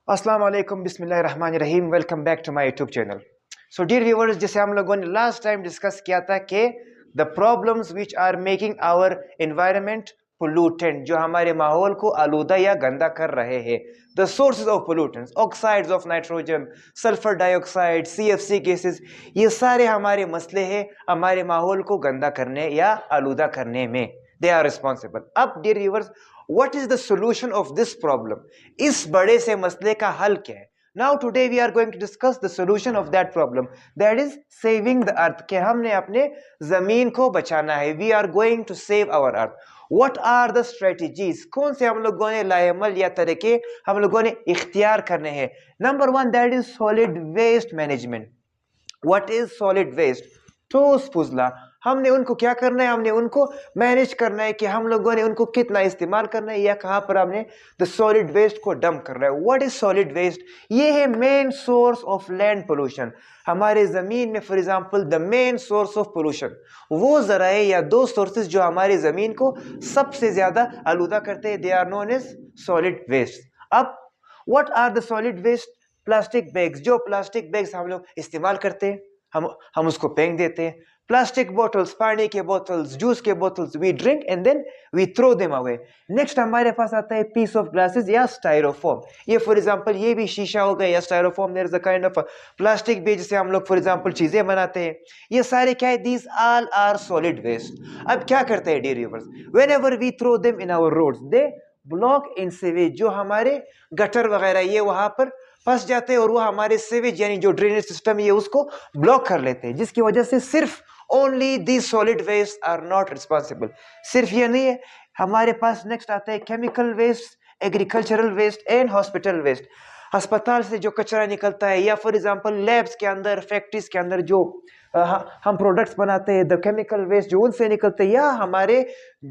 अस्सलाम वालेकुम बिस्मिल्लाहिर्रहमानिर्रहीम welcome back to my YouTube channel. So dear viewers, जैसे हम लोगों ने लास्ट टाइम डिस्कस किया था कि the problems which are making our environment pollutant, जो हमारे माहौल को आलूदा या गंदा कर रहे हैं। The sources of pollutants, oxides of nitrogen, sulphur dioxide, CFC gases, ये सारे हमारे मसले हैं हमारे माहौल को गंदा करने या आलूदा करने में। They are responsible. अब dear viewers, what is the solution of this problem? इस बड़े से मसले का हल क्या है? Now today we are going to discuss the solution of that problem, that is saving the earth, कि हमने अपने जमीन को बचाना है। We are going to save our earth. What are the strategies? कौन से हम लोगों ने लाएमल या तरीके हम लोगों ने इख्तियार करने हैं? Number one, that is solid waste management. What is solid waste? ठोस फुजला, हमने उनको क्या करना है? हमने उनको मैनेज करना है कि हम लोगों ने उनको कितना इस्तेमाल करना है या कहां पर हमने द सॉलिड वेस्ट को डंप करना है। What is solid waste? ये है main source of land pollution. हमारे जमीन में for example the main source of pollution, वो जराए या दो सोर्सेज जो हमारी जमीन को सबसे ज्यादा आलूदा करते हैं, they are known as solid waste. अब what are the solid waste? Plastic bags, जो प्लास्टिक बैग्स हम लोग इस्तेमाल करते हैं, हम उसको फेंक देते हैं। प्लास्टिक बोतल्स, पानी के बोतल्स, जूस के bottles, we drink and then we throw them away. Next हमारे पास आता है पीस ऑफ ग्लासेस या स्टाइरोफोम। ये फॉर एग्जांपल ये भी शीशा हो गया या styrofoam, there is a kind of plastic भी जिससे हम लोग फॉर एग्जांपल चीजें बनाते हैं। ये सारे क्या है? These all are solid waste. अब क्या करते हैं dear viewers? Whenever we throw them in our roads, they block in sewage, जो हमारे गटर वगैरह ये वहां पर फंस जाते हैं और वो हमारे सीवेज यानी जो ड्रेनेज सिस्टम है उसको ब्लॉक कर लेते हैं, जिसकी वजह से सिर्फ only the solid waste are not responsible. सिर्फ ये नहीं है, हमारे पास नेक्स्ट आता है chemical waste, agricultural waste and hospital waste. अस्पताल से जो कचरा निकलता है या फॉर एग्जांपल लैब्स के अंदर, फैक्ट्रीज के अंदर जो हम प्रोडक्ट्स बनाते हैं, द केमिकल वेस्ट जो उनसे निकलते हैं, या हमारे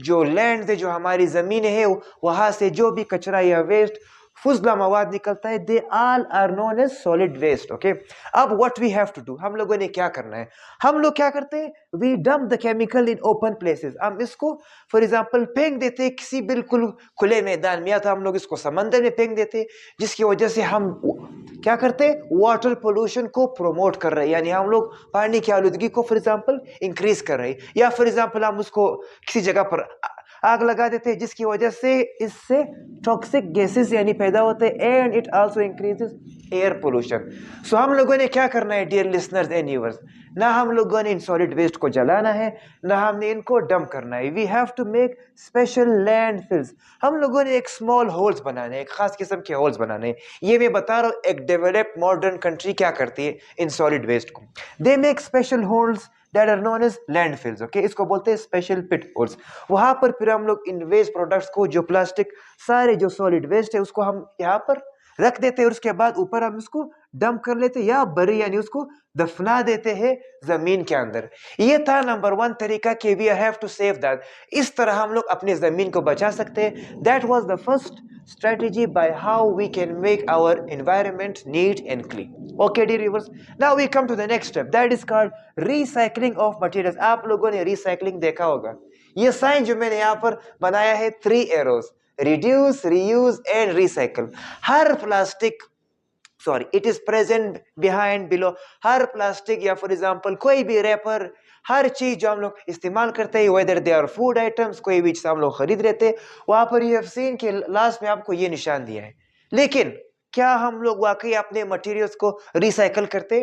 जो लैंड है, जो हमारी जमीन है, वहां से जो भी कचरा या वेस्ट फुजला मवाद निकलता है, they all are known as solid waste. Okay, अब what we have to do, हम लोगों ने क्या करना है? हम लोग क्या करते हैं? We dump the chemical in open places. हम इसको फॉर एग्जांपल फेंक देते हैं किसी बिल्कुल खुले मैदान में, या तो हम लोग इसको समंदर में फेंक देते हैं, जिसकी वजह से हम क्या करते हैं? वाटर पोल्यूशन को प्रोमोट कर रहे हैं, यानी हम लोग पानी की आलूदगी को फॉर एग्जांपल इंक्रीज कर रहे हैं। या फॉर एग्जांपल हम उसको किसी जगह पर आग लगा देते हैं, जिसकी वजह से इससे टॉक्सिक गैसेस यानी पैदा होते हैं, and it also increases air pollution. So हम लोगों ने क्या करना है डियर लिसनर्स एंड व्यूअर्स? ना हम लोगों ने इन सॉलिड वेस्ट को जलाना है, ना हमने इनको डंप करना है। We have to make special landfills. हम लोगों ने एक स्मॉल होल्स बनाने, एक खास किस्म के होल्स बनाने। ये मैं बता रहा हूँ, एक डेवलप्ड मॉडर्न कंट्री क्या करती है इन सॉलिड वेस्ट को? They make special holes that are known as landfills। okay, इसको बोलते हैं स्पेशल पिट होल्स। वहां पर फिर हम लोग इन वेस्ट प्रोडक्ट्स को, जो प्लास्टिक सारे जो सॉलिड वेस्ट है, उसको हम यहाँ पर रख देते हैं, और उसके बाद ऊपर हम इसको डंप कर लेते हैं या बरी यानी उसको दफना देते हैं जमीन के अंदर। ये था नंबर वन तरीका कि we have to save that. इस तरह हम लोग अपनी जमीन को बचा सकते हैं। That was the first strategy by how we can make our environment neat and clean. Okay dear viewers, now we come to the next step, that is called recycling of materials। आप लोगों ने recycling देखा होगा। ये sign जो मैंने यहाँ पर बनाया है, 3 arrows, reduce, reuse and recycle। Her plastic, sorry, it is present behind below. Her plastic या फॉर एग्जांपल कोई भी रैपर, हर चीज जो हम लोग इस्तेमाल करते हैं, whether they are food items, कोई भी चीज हम लोग खरीद रहे थे, वहां पर यू हैव सीन के लास्ट में आपको ये निशान दिया है। लेकिन क्या हम लोग वाकई अपने मटेरियल्स को रिसाइकल करते?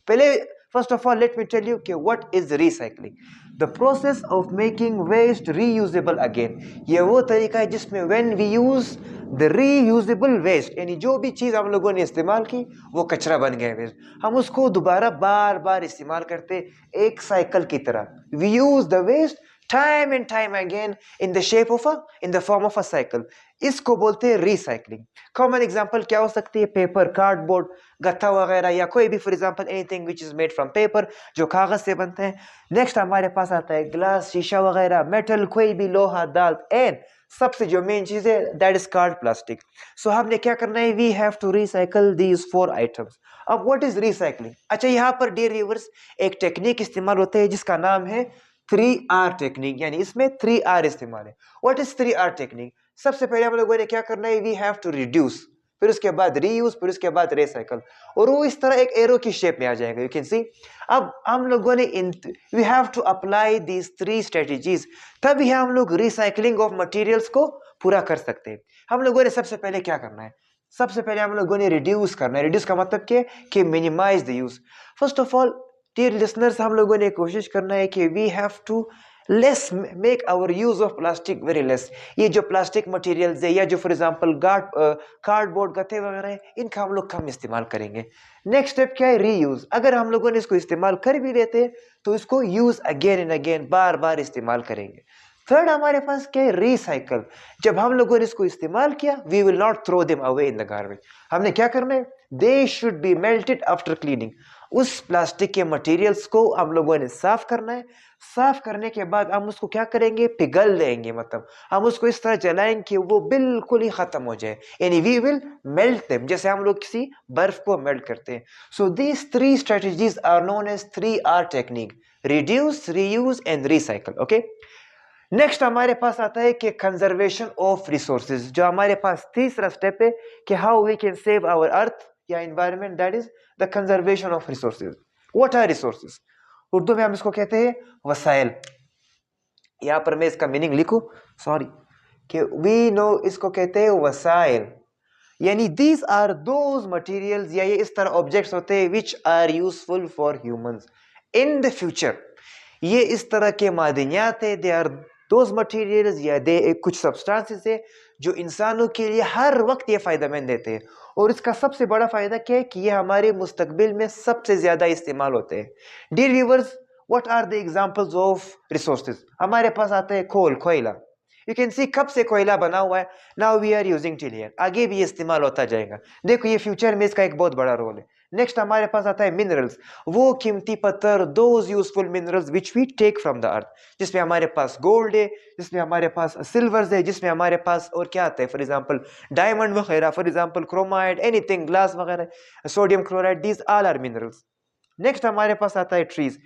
पहले first of all let me tell you कि what is recycling. The process of making waste reusable again. ये वो तरीका है जिसमें when we use the reusable waste, यानी जो भी चीज हम लोगों ने इस्तेमाल की वो कचरा बन गया वेस्ट, हम उसको दोबारा बार बार इस्तेमाल करते एक साइकिल की तरह। We use the waste time and time again in the shape of in the form of a cycle. इसको बोलते हैं रिसाइकलिंग। कॉमन एग्जांपल क्या हो सकती है? पेपर, कार्डबोर्ड, गत्ता वगैरह, या कोई भी for example anything which is made from paper, जो कागज से बनते हैं। नेक्स्ट हमारे पास आता है ग्लास, शीशा वगैरह, मेटल, कोई भी लोहा, दाल, एंड सबसे जो मेन चीज है that is card plastic. So हमने क्या करना है? We have to recycle these 4 items. अब व्हाट इज रिसाइकलिंग? अच्छा, यहाँ पर डियर व्यूअर्स एक टेक्निक इस्तेमाल होते है जिसका नाम है 3R टेक्निक, यानी इसमें 3R इस्तेमाल है। What is 3R technique? सबसे पहले हम लोगों ने क्या करना है? We have to reduce. फिर उसके बाद रीयूज, फिर उसके बाद रिसाइकल, और वो इस तरह एक एरो की शेप में आ जाएगा, यू कैन सी। अब हम लोगों ने we have to apply these 3 strategies, तभी हम लोग रिसाइकलिंग ऑफ मटेरियल्स को पूरा कर सकते हैं। हम लोगों ने सबसे पहले क्या करना है, सबसे पहले हम लोगों ने रिड्यूस करना है। रिड्यूस का मतलब क्या है कि minimise the use. First of all dear listeners, हम लोगों ने कोशिश करना है कि we have to less make our use of plastic very less. ये जो प्लास्टिक मटेरियल्स है या जो फॉर एग्जांपल कार्डबोर्ड गत्ते वगैरह है, इनका हम लोग कम इस्तेमाल करेंगे। नेक्स्ट स्टेप क्या है, रीयूज। अगर हम लोगों ने इसको इस्तेमाल कर भी लेते हैं तो इसको यूज अगेन एंड अगेन, बार बार इस्तेमाल करेंगे। थर्ड हमारे पास क्या है, रिसाइकल। जब हम लोगों ने इसको इस्तेमाल किया, we will not throw them away in the garbage. हमने क्या करना है, they should be melted after cleaning. उस प्लास्टिक के मटेरियल्स को हम लोगों ने साफ करना है। साफ करने के बाद हम उसको क्या करेंगे, पिघल देंगे, मतलब हम उसको इस तरह जलाएंगे कि वो बिल्कुल ही खत्म हो जाए, यानी वी विल मेल्ट देम, जैसे हम लोग किसी बर्फ को मेल्ट करते हैं। So these 3 strategies are known as 3R technique, reduce, reuse and recycle. Okay, next हमारे पास आता है कि कंजर्वेशन ऑफ रिसोर्सेज। जो हमारे पास तीसरा स्टेप है कि how we can save our earth या environment, that is the conservation of resources. What are resources? Urdu में हम इसको कहते हैं वसाइल। यहां पर मैं इसका मीनिंग लिखूं, सॉरी, कि वी नो इसको कहते हैं वसाइल, यानी दीज आर दोज मटेरियल्स या ये इस तरह ऑब्जेक्ट्स होते हैं which are useful for humans in the future. ये इस तरह के मादनियात है, दे आर दोज मटेरियल्स या दे कुछ सब्सटेंसेस है जो इंसानों के लिए हर वक्त ये फायदेमंद देते हैं। और इसका सबसे बड़ा फायदा क्या है कि ये हमारे मुस्तकबिल में सबसे ज्यादा इस्तेमाल होते हैं। Dear viewers, what are the examples of resources? हमारे पास आता है कोल, कोयला। यू कैन सी कब से कोयला बना हुआ है, now we are using till here, आगे भी ये इस्तेमाल होता जाएगा। देखो ये फ्यूचर में इसका एक बहुत बड़ा रोल है। नेक्स्ट हमारे पास आता है मिनरल्स, वो कीमती पत्थर, those useful minerals which we take from the earth, जिसमें हमारे पास गोल्ड है, जिसमें हमारे पास सिल्वर है, जिसमें हमारे पास और क्या आता है, फॉर एग्जांपल डायमंड वगैरह, for example chromide, anything, glass वगैरह, sodium chloride, these all are minerals. Next हमारे पास आता है ट्रीज।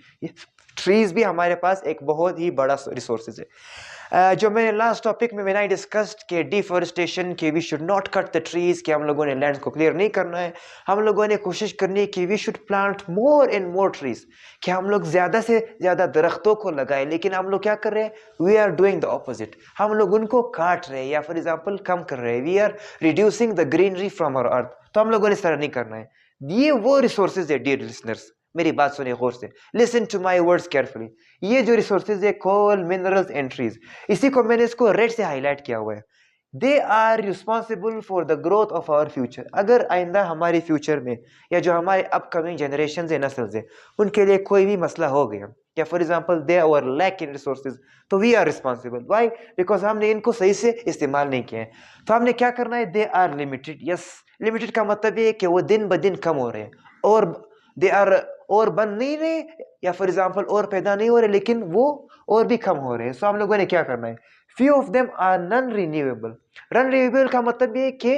ट्रीज भी हमारे पास एक बहुत ही बड़ा रिसोर्सेज है। जो मैंने लास्ट टॉपिक में मैंने डिस्कस्ड के डिफॉरेस्टेशन, के we should not cut the trees, कि हम लोगों ने लैंड को क्लियर नहीं करना है, हम लोगों ने कोशिश करनी है कि we should plant more and more trees, कि हम लोग ज़्यादा से ज़्यादा दरख्तों को लगाए। लेकिन हम लोग क्या कर रहे हैं, we are doing the opposite, हम लोग उनको काट रहे हैं या फॉर एग्जाम्पल कम कर रहे हैं। We are reducing the greenery from our earth. तो हम लोगों ने इस तरह नहीं करना है। ये वो रिसोर्सेज है डियर लिसनर्स, मेरी बात सुनिए गौर से, listen to my words carefully. ये जो रिसोर्सेज है, कोल, मिनरल्स एंड ट्रीज, इसी को मैंने इसको रेड से हाईलाइट किया हुआ है। They are responsible for the growth of our future. अगर आइंदा हमारे फ्यूचर में या जो हमारे अपकमिंग जनरेशन है, नस्ल है, उनके लिए कोई भी मसला हो गया या for example they our lack in resources, तो we are responsible. Why? Because हमने इनको सही से इस्तेमाल नहीं किया है। तो हमने क्या करना है, they are limited. Yes, limited का मतलब ये है कि वो दिन ब दिन कम हो रहे हैं, और दे आर और बन नहीं रहे या फॉर एग्जाम्पल और पैदा नहीं हो रहे, लेकिन वो और भी कम हो रहे हैं। सो हम लोगों ने क्या करना है, few of them are non renewable. Non renewable का मतलब ये कि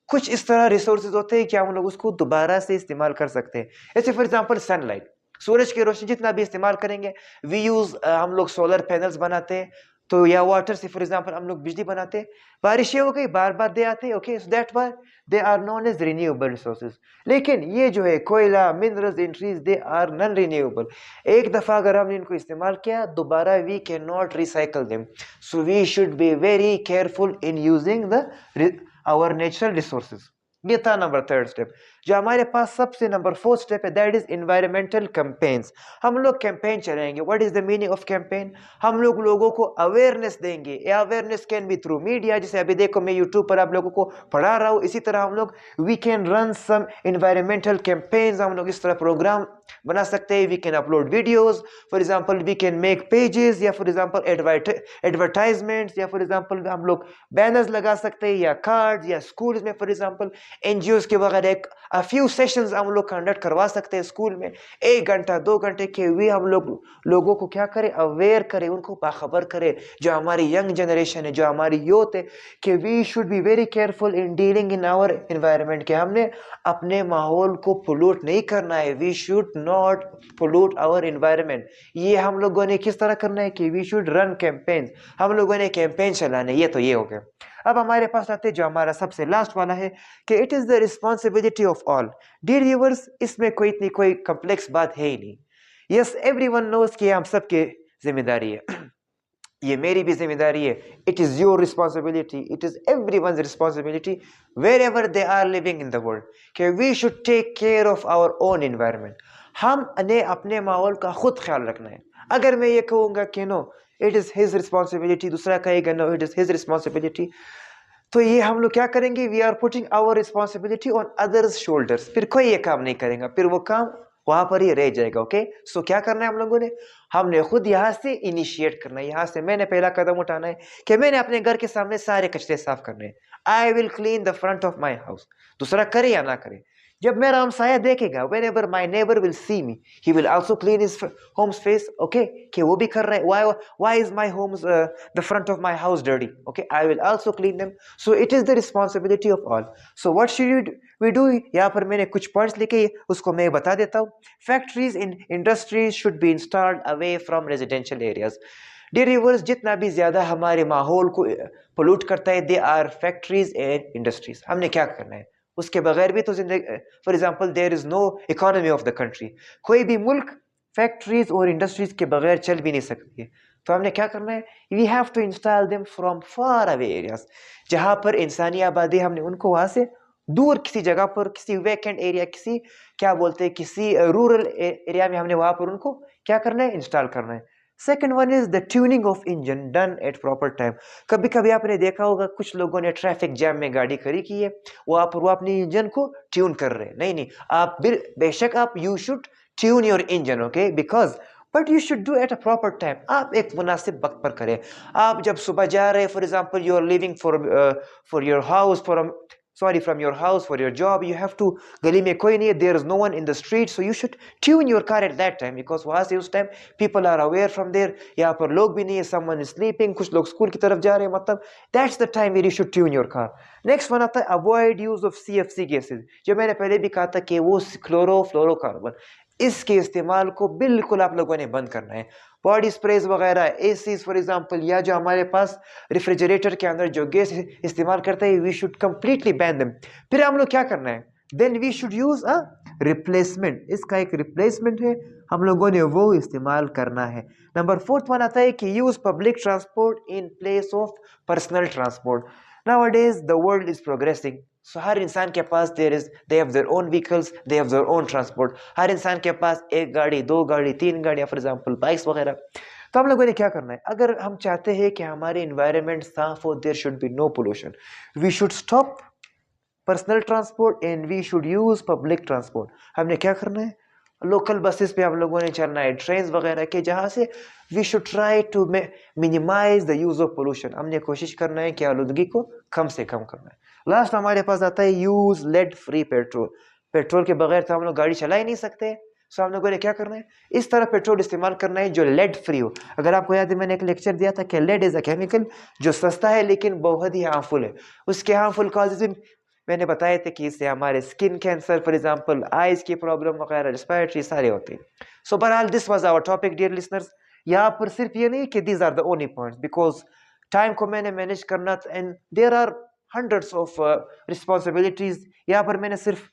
कुछ इस तरह रिसोर्सेज होते हैं कि हम लोग उसको दोबारा से इस्तेमाल कर सकते हैं। जैसे फॉर एग्जाम्पल सनलाइट, सूरज की रोशनी जितना भी इस्तेमाल करेंगे, वी यूज हम लोग सोलर पैनल्स बनाते हैं, तो या वाटर से फॉर एग्जाम्पल हम लोग बिजली बनाते हैं, बारिशें हो गई, बार बार दे आते हैं, okay, so that why they are known as renewable resources. लेकिन ये जो है कोयला, minerals and trees, they are non renewable. एक दफा अगर हमने इनको इस्तेमाल किया, दोबारा we can not recycle them. So we should be very careful in using the our natural resources. ये था नंबर 3 स्टेप। जो हमारे पास सबसे नंबर 4 स्टेप है, दैट इज एनवायरमेंटल कैंपेन्स। हम लोग कैंपेन चलाएंगे। What is the meaning of campaign? हम लोग लोगों को अवेयरनेस देंगे। Awareness can be through media, जैसे अभी देखो मैं यूट्यूब पर आप लोगों को पढ़ा रहा हूँ, इसी तरह हम लोग we can run some environmental campaigns. हम लोग इस तरह प्रोग्राम बना सकते हैं। We can upload videos, for example we can make pages, या फॉर एग्जाम्पल एडवर्टाइजमेंट्स, या फॉर एग्जाम्पल हम लोग बैनर्स लगा सकते हैं, या कार्ड, या स्कूल में फॉर एग्जाम्पल एनजीओ के वगैरह एक फ्यू सेशंस हम लोग कंडक्ट करवा सकते हैं स्कूल में, 1 घंटा 2 घंटे के। वे हम लोग लोगों को क्या करें, अवेयर करें, उनको बाखबर करें, जो हमारी यंग जनरेशन है, जो हमारी यूथ है, कि we should be very careful in dealing in our environment, कि हमने अपने माहौल को पोल्यूट नहीं करना है। We should not pollute our environment. ये हम लोगों ने किस तरह करना है कि वी शुड रन कैंपेन्स, हम लोगों ने कैंपेन चलाने। ये तो ये हो गया। अब हमारे पास आते जो हमारा सबसे लास्ट वाला है कि it is the responsibility of all. Dear viewers, इसमें कोई इतनी कोई कम्प्लेक्स बात है ही नहीं। यस, एवरीवन नोज कि हम सबके जिम्मेदारी है, ये मेरी भी जिम्मेदारी है। It is your responsibility, it is everyone's responsibility wherever they are living in the world कि we should take care of our own environment. हमने अपने माहौल का खुद ख्याल रखना है। अगर मैं ये कहूँगा कि no it is his responsibility, दूसरा कहेगा no it is his responsibility, तो ये हम लोग क्या करेंगे, we are putting our responsibility on others shoulders. फिर कोई ये काम नहीं करेगा, फिर वो काम वहां पर ही रह जाएगा। ओके, सो क्या करना है हम लोगों ने, हमने खुद यहाँ से इनिशिएट करना है। यहाँ से मैंने पहला कदम उठाना है कि मैंने अपने घर के सामने सारे कचरे साफ करने हैं। I will clean the front of my house. दूसरा करे या ना करे, जब मेरा हमसाया देखेगा, whenever my neighbor will see me, he will also clean his home's face, okay, कि वो भी कर रहा है। why is my home's the front of my house dirty, okay, I will also clean them, so it is the responsibility of all। so what should we do, यहाँ पर मैंने कुछ पॉइंट्स लिखे, उसको मैं बता देता हूँ। Factories in industries should be installed away from residential areas. Dear viewers, जितना भी ज्यादा हमारे माहौल को पोल्यूट करता है, they are factories and industries. हमने क्या करना है, उसके बगैर भी तो जिंदगी, for example there is no economy of the country. कोई भी मुल्क फैक्ट्रीज और इंडस्ट्रीज के बगैर चल भी नहीं सकती है। तो हमने क्या करना है, we have to install them from far away areas. जहाँ पर इंसानी आबादी, हमने उनको वहां से दूर किसी जगह पर, किसी वैकेंट एरिया, किसी क्या बोलते हैं, किसी रूरल एरिया में हमने वहां पर उनको क्या करना है, इंस्टॉल करना है। Second one is the tuning of engine done at proper time. कभी कभी आपने देखा होगा कुछ लोगों ने ट्रैफिक जैम में गाड़ी खड़ी की है, वो अपने इंजन को ट्यून कर रहे हैं। नहीं नहीं, आप बेशक आप you should tune your engine, okay, because but you should do at a proper time. आप एक मुनासिब वक्त पर करें। आप जब सुबह जा रहे हैं, for example you are living for your house, from your house for your job, you have to, गली में कोई नहीं है, there is no one in the street, so you should tune your car at that time, because वहाँ से उस time people are aware from there, यहाँ पर लोग भी नहीं है, someone is sleeping, कुछ लोग स्कूल की तरफ जा रहे हैं, मतलब that's the time where you should tune your car। next one आता है avoid use of CFC gases। जो मैंने पहले भी कहा था कि वो क्लोरोफ्लोरोकार्बन, इसके इस्तेमाल को बिल्कुल आप लोगों ने बंद करना है। बॉडी स्प्रेज वगैरह, एसीज फॉर एग्जांपल, या जो हमारे पास रेफ्रिजरेटर के अंदर जो गैस इस्तेमाल करते हैं, we should completely ban them. फिर हम लोग क्या करना है, then we should use a replacement. इसका एक रिप्लेसमेंट है, हम लोगों ने वो इस्तेमाल करना है। नंबर फोर्थ वन आता है कि use public transport in place of personal transport. Nowadays the world is progressing, so हर इंसान के पास they have their own vehicles, they have their own transport। हर इंसान के पास एक गाड़ी, दो गाड़ी, तीन गाड़ियाँ, फॉर एग्जांपल बाइक्स वगैरह। तो हम लोगों ने क्या करना है, अगर हम चाहते हैं कि हमारे इन्वायरमेंट साफ हो, there should be no pollution, we should stop personal transport and we should use public transport. हमने क्या करना है, लोकल बसेस पे हम लोगों ने चलना है, ट्रेन वगैरह के, जहाँ से we should try to minimise the use of pollution. हमने कोशिश करना है कि आलूदगी को कम से कम करना है। लास्ट हमारे पास आता है use lead free petrol. Petrol के बगैर तो हम लोग गाड़ी चला ही नहीं सकते, सो हम लोगों ने क्या करना है, इस तरह पेट्रोल इस्तेमाल करना है जो लेड फ्री हो। अगर आपको याद है, मैंने एक लेक्चर दिया था कि लेड इज अ केमिकल जो सस्ता है लेकिन बहुत ही हार्मफुल है। उसके हार्मफुल कॉजेज मैंने बताए थे कि इससे हमारे skin cancer, for example eyes की प्रॉब्लम वगैरह, रेस्पिरेटरी सारे होते हैं। सो बहरहाल this was our topic dear listeners. यहाँ पर सिर्फ ये नहीं कि these are the only points, because time को मैंने मैनेज करना था and there are hundreds of responsibilities. यहाँ पर मैंने सिर्फ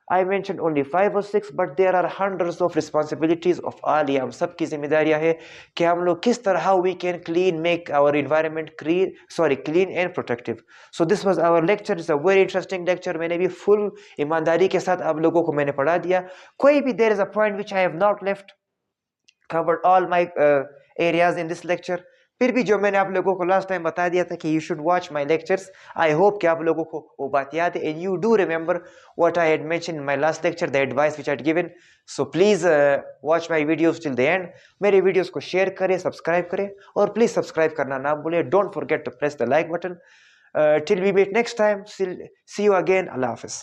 I mentioned only 5 or 6, but there are hundreds of responsibilities of all। ये हम सबकी जिम्मेदारियां है कि हम लोग किस तरह how we can make our environment clean and protective। So this was our lecture। It's a very interesting lecture। मैंने भी full ईमानदारी के साथ आप लोगों को मैंने पढ़ा दिया। कोई भी there is a point which I have not left, covered all my areas in this lecture। फिर भी जो मैंने आप लोगों को लास्ट टाइम बता दिया था कि you should watch my lectures, I hope कि आप लोगों को वो बात याद है, and you do remember what I had mention in my last lecture, the advice which I had given. So please watch my videos till the end. मेरे videos को शेयर करें, सब्सक्राइब करें, और प्लीज सब्सक्राइब करना ना भूलें। Don't forget to press the like button. Till we meet next time, C you again. अल्लाह हाफिज।